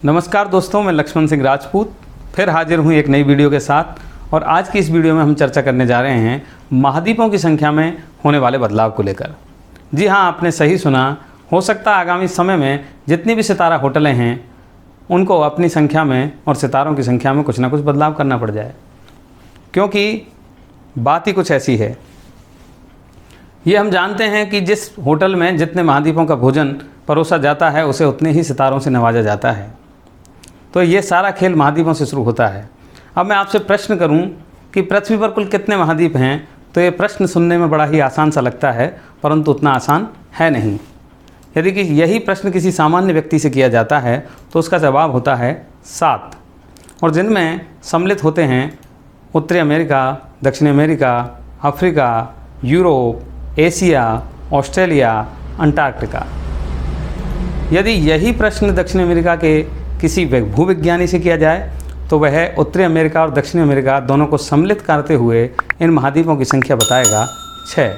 नमस्कार दोस्तों, मैं लक्ष्मण सिंह राजपूत फिर हाजिर हूँ एक नई वीडियो के साथ। और आज की इस वीडियो में हम चर्चा करने जा रहे हैं महाद्वीपों की संख्या में होने वाले बदलाव को लेकर। जी हाँ, आपने सही सुना। हो सकता है आगामी समय में जितनी भी सितारा होटलें हैं उनको अपनी संख्या में और सितारों की संख्या में कुछ ना कुछ बदलाव करना पड़ जाए, क्योंकि बात ही कुछ ऐसी है। ये हम जानते हैं कि जिस होटल में जितने महाद्वीपों का भोजन परोसा जाता है उसे उतने ही सितारों से नवाजा जाता है। तो ये सारा खेल महाद्वीपों से शुरू होता है। अब मैं आपसे प्रश्न करूं कि पृथ्वी पर कुल कितने महाद्वीप हैं, तो ये प्रश्न सुनने में बड़ा ही आसान सा लगता है, परंतु उतना आसान है नहीं। यदि कि यही प्रश्न किसी सामान्य व्यक्ति से किया जाता है तो उसका जवाब होता है 7, और जिनमें सम्मिलित होते हैं उत्तरी अमेरिका, दक्षिण America, Africa, Europe, Asia, Australia, Antarctica. यदि यही प्रश्न दक्षिण अमेरिका के किसी भूविज्ञानी से किया जाए तो वह उत्तरी अमेरिका और दक्षिण अमेरिका दोनों को सम्मिलित करते हुए इन महाद्वीपों की संख्या बताएगा 6।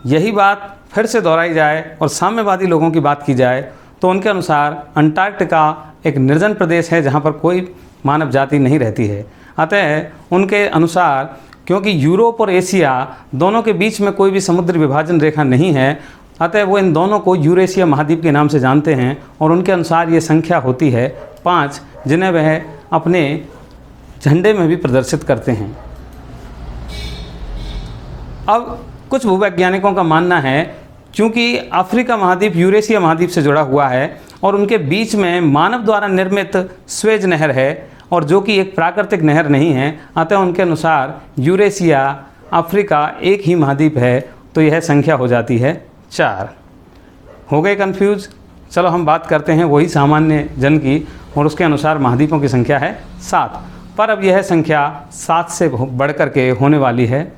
यही बात फिर से दोहराई जाए और साम्यवादी लोगों की बात की जाए तो उनके अनुसार अंटार्कटिका एक निर्जन प्रदेश है जहाँ पर कोई मानव जाति नहीं रहती है। अतः उनके अनुसार क्योंकि यूरोप और एशिया दोनों के बीच में कोई भी समुद्री विभाजन रेखा नहीं है, अतः वो इन दोनों को यूरेशिया महाद्वीप के नाम से जानते हैं। और उनके अनुसार ये संख्या होती है 5, जिन्हें वह अपने झंडे में भी प्रदर्शित करते हैं। अब कुछ भूवैज्ञानिकों का मानना है क्योंकि अफ्रीका महाद्वीप यूरेशिया महाद्वीप से जुड़ा हुआ है और उनके बीच में मानव द्वारा निर्मित स्वेज नहर है, और जो कि एक प्राकृतिक नहर नहीं है, अतः उनके अनुसार यूरेशिया अफ्रीका एक ही महाद्वीप है। तो यह संख्या हो जाती है 4। हो गए कंफ्यूज? चलो हम बात करते हैं वही सामान्य जन की, और उसके अनुसार महाद्वीपों की संख्या है 7। पर अब यह संख्या 7 से बढ़कर के होने वाली है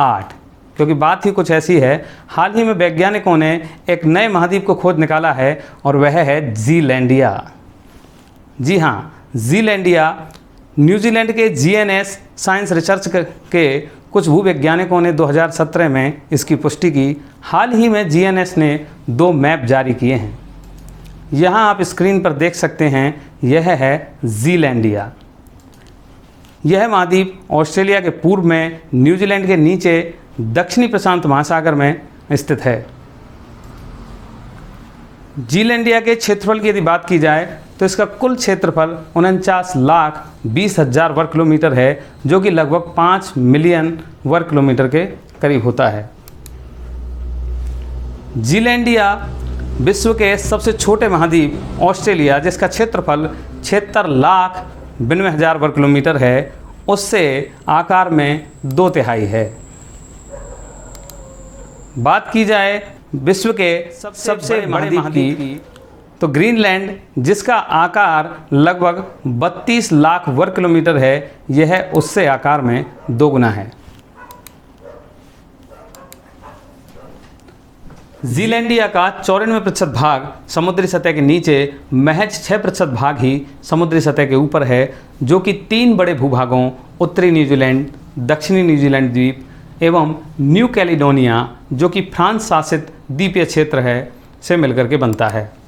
8, क्योंकि बात ही कुछ ऐसी है। हाल ही में वैज्ञानिकों ने एक नए महाद्वीप को खोज निकाला है और वह है जीलैंडिया। जी हाँ, जीलैंडिया न्यूजीलैंड के जीएनएस साइंस रिसर्च के कुछ भूवैज्ञानिकों ने 2017 में इसकी पुष्टि की। हाल ही में जीएनएस ने 2 मैप जारी किए हैं। यहाँ आप स्क्रीन पर देख सकते हैं, यह है जीलैंडिया। यह महाद्वीप ऑस्ट्रेलिया के पूर्व में, न्यूजीलैंड के नीचे दक्षिणी प्रशांत महासागर में स्थित है। जीलैंडिया के क्षेत्रफल की यदि बात की जाए तो इसका कुल क्षेत्रफल 49,20,000 वर्ग किलोमीटर है, जो कि लगभग 5 मिलियन वर्ग किलोमीटर के करीब होता है। जीलैंडिया विश्व के सबसे छोटे महाद्वीप ऑस्ट्रेलिया, जिसका क्षेत्रफल 76,92,000 वर्ग किलोमीटर है, उससे आकार में 2/3 है। बात की जाए विश्व के सबसे बड़े महाद्वीप की तो ग्रीनलैंड, जिसका आकार लगभग 32 लाख वर्ग किलोमीटर है, यह उससे आकार में 2 गुना है। जीलैंडिया का 94% भाग समुद्री सतह के नीचे, महज 6% भाग ही समुद्री सतह के ऊपर है, जो कि 3 बड़े भूभागों उत्तरी न्यूजीलैंड, दक्षिणी न्यूजीलैंड द्वीप एवं न्यू कैलिडोनिया, जो कि फ्रांस शासित द्वीपीय क्षेत्र है, से मिलकर के बनता है।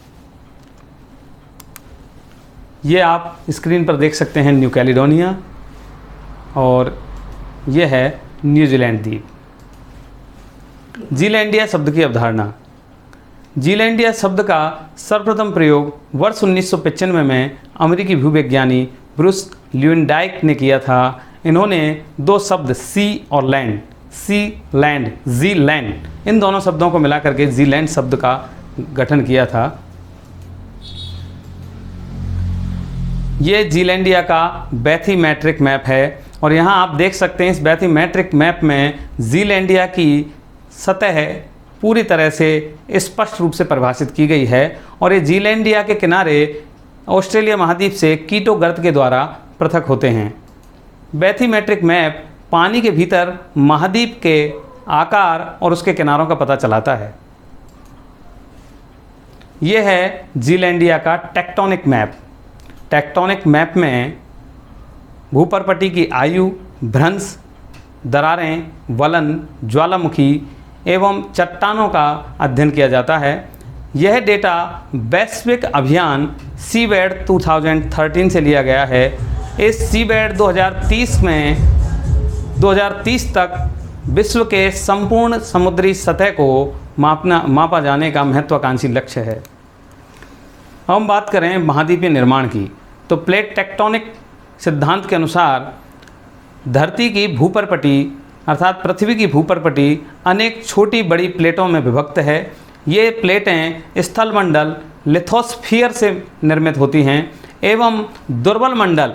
ये आप स्क्रीन पर देख सकते हैं न्यू कैलिडोनिया, और यह है न्यूजीलैंड द्वीप। जीलैंडिया शब्द की अवधारणा। जीलैंडिया शब्द का सर्वप्रथम प्रयोग वर्ष 1995 में अमेरिकी भूविज्ञानी ब्रूस ल्यूएनडाइक ने किया था। इन्होंने 2 शब्द सी और लैंड, सी लैंड, जी लैंड, इन दोनों शब्दों को मिलाकर के जीलैंड शब्द का गठन किया था। ये जीलैंडिया का बैथीमेट्रिक मैप है, और यहाँ आप देख सकते हैं इस बैथीमेट्रिक मैप में जीलैंडिया की सतह पूरी तरह से स्पष्ट रूप से परिभाषित की गई है, और ये जीलैंडिया के किनारे ऑस्ट्रेलिया महाद्वीप से कीटो गर्त के द्वारा पृथक होते हैं। बैथीमेट्रिक मैप पानी के भीतर महाद्वीप के आकार और उसके किनारों का पता चलाता है। यह है जीलैंडिया का टेक्टोनिक मैप। टेक्टोनिक मैप में भूपर्पटी की आयु, भ्रंश, दरारें, वलन, ज्वालामुखी एवं चट्टानों का अध्ययन किया जाता है। यह डेटा वैश्विक अभियान सीबैड 2013 से लिया गया है। इस सीबैड 2030 तक विश्व के संपूर्ण समुद्री सतह को मापा जाने का महत्वाकांक्षी लक्ष्य है। अब हम बात करें महाद्वीपीय निर्माण की, तो प्लेट टेक्टोनिक सिद्धांत के अनुसार धरती की भूपरपटी अर्थात पृथ्वी की भूपरपटी अनेक छोटी बड़ी प्लेटों में विभक्त है। ये प्लेटें स्थलमंडल लिथोस्फीयर से निर्मित होती हैं एवं दुर्बल मंडल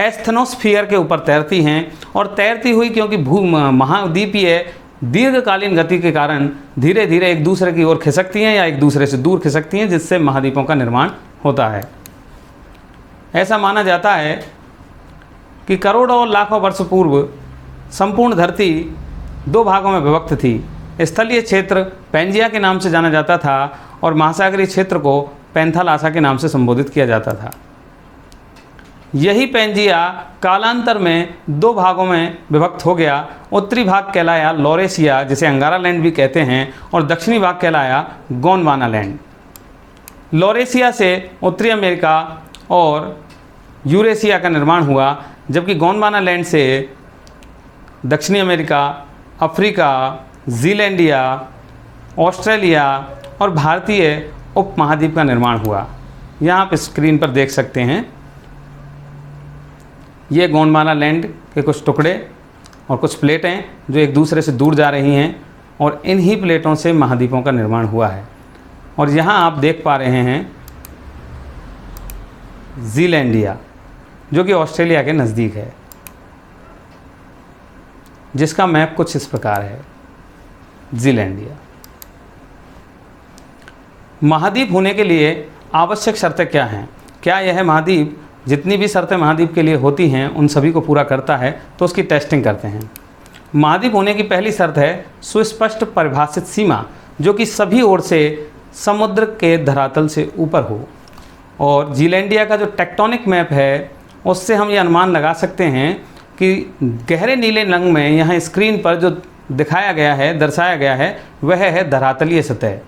एस्थेनोस्फीयर के ऊपर तैरती हैं, और तैरती हुई क्योंकि महाद्वीपीय दीर्घकालीन गति के कारण धीरे धीरे एक दूसरे की ओर खिसकती हैं या एक दूसरे से दूर खिसकती हैं, जिससे महाद्वीपों का निर्माण होता है। ऐसा माना जाता है कि करोड़ों और लाखों वर्ष पूर्व संपूर्ण धरती दो भागों में विभक्त थी। स्थलीय क्षेत्र पैंजिया के नाम से जाना जाता था और महासागरीय क्षेत्र को पैंथालासा के नाम से संबोधित किया जाता था। यही पैंजिया कालांतर में दो भागों में विभक्त हो गया। उत्तरी भाग कहलाया लॉरेशिया, जिसे अंगारा लैंड भी कहते हैं, और दक्षिणी भाग कहलाया गोंडवाना लैंड। लॉरेशिया से उत्तरी अमेरिका और यूरेशिया का निर्माण हुआ, जबकि गोंडवाना लैंड से दक्षिणी अमेरिका, अफ्रीका, जीलैंडिया, ऑस्ट्रेलिया और भारतीय उपमहाद्वीप का निर्माण हुआ। यहाँ आप स्क्रीन पर देख सकते हैं, ये गोंडवाना लैंड के कुछ टुकड़े और कुछ प्लेटें जो एक दूसरे से दूर जा रही हैं, और इन्हीं प्लेटों से महाद्वीपों का निर्माण हुआ है। और यहाँ आप देख पा रहे हैं जीलैंडिया, जो कि ऑस्ट्रेलिया के नज़दीक है, जिसका मैप कुछ इस प्रकार है। जीलैंडिया महाद्वीप होने के लिए आवश्यक शर्तें क्या हैं? क्या यह महाद्वीप जितनी भी शर्तें महाद्वीप के लिए होती हैं उन सभी को पूरा करता है? तो उसकी टेस्टिंग करते हैं। महाद्वीप होने की पहली शर्त है सुस्पष्ट परिभाषित सीमा, जो कि सभी ओर से समुद्र के धरातल से ऊपर हो। और जीलैंडिया का जो टेक्टोनिक मैप है उससे हम ये अनुमान लगा सकते हैं कि गहरे नीले रंग में यहाँ स्क्रीन पर जो दिखाया गया है, दर्शाया गया है, वह है धरातलीय सतह,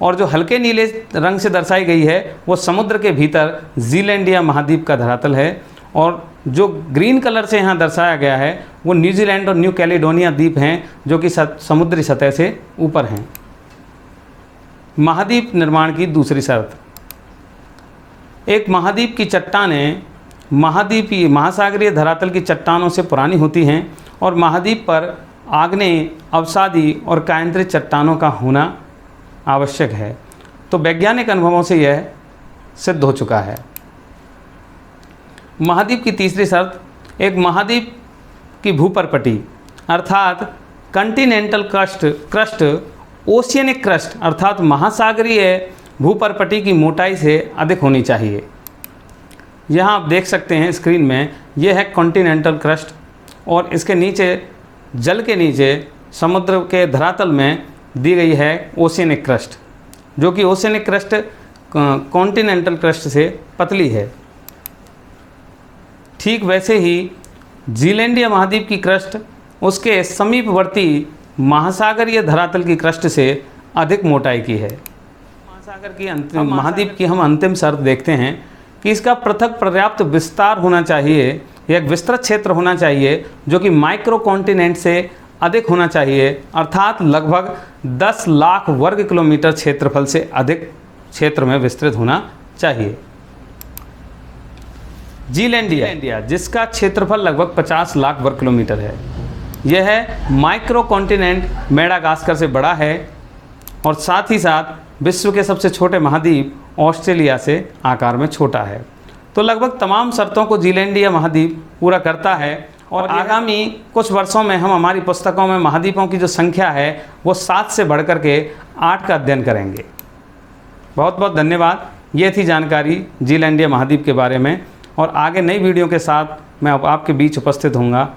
और जो हल्के नीले रंग से दर्शाई गई है वो समुद्र के भीतर जीलैंडिया महाद्वीप का धरातल है, और जो ग्रीन कलर से यहाँ दर्शाया गया है वो न्यूजीलैंड और न्यू कैलेडोनिया द्वीप हैं, जो कि समुद्री सतह से ऊपर हैं। महाद्वीप निर्माण की दूसरी शर्त, एक महाद्वीप की चट्टानें महाद्वीपीय महासागरीय धरातल की चट्टानों से पुरानी होती हैं, और महाद्वीप पर आग्नेय, अवसादी और कायांतरित चट्टानों का होना आवश्यक है। तो वैज्ञानिक अनुभवों से यह सिद्ध हो चुका है। महाद्वीप की तीसरी शर्त, एक महाद्वीप की भूपरपटी अर्थात कंटिनेंटल क्रस्ट ओशियनिक क्रस्ट अर्थात महासागरीय भूपरपटी की मोटाई से अधिक होनी चाहिए। यहाँ आप देख सकते हैं स्क्रीन में, यह है कॉन्टिनेंटल क्रस्ट, और इसके नीचे जल के नीचे समुद्र के धरातल में दी गई है ओशियनिक क्रस्ट, जो कि ओशियनिक क्रस्ट कॉन्टिनेंटल क्रस्ट से पतली है। ठीक वैसे ही जीलैंडिया महाद्वीप की क्रस्ट उसके समीपवर्ती महासागरीय धरातल की क्रस्ट से अधिक मोटाई की है। महासागर की महाद्वीप की हम अंतिम शर्त देखते हैं कि इसका पृथक पर्याप्त विस्तार होना चाहिए, यह एक विस्तृत क्षेत्र होना चाहिए जो कि माइक्रो कॉन्टिनेंट से अधिक होना चाहिए, अर्थात लगभग 10 लाख वर्ग किलोमीटर क्षेत्रफल से अधिक क्षेत्र में विस्तृत होना चाहिए। जीलैंडिया जिसका क्षेत्रफल लगभग 50 लाख वर्ग किलोमीटर है, यह माइक्रो कॉन्टिनेंट मेडागास्कर से बड़ा है, और साथ ही साथ विश्व के सबसे छोटे महाद्वीप ऑस्ट्रेलिया से आकार में छोटा है। तो लगभग तमाम शर्तों को जीलैंडिया महाद्वीप पूरा करता है, और आगामी कुछ वर्षों में हम हमारी पुस्तकों में महाद्वीपों की जो संख्या है वो 7 से बढ़कर के 8 का अध्ययन करेंगे। बहुत बहुत धन्यवाद। ये थी जानकारी जीलैंडिया महाद्वीप के बारे में, और आगे नई वीडियो के साथ मैं आपके बीच उपस्थित होऊंगा।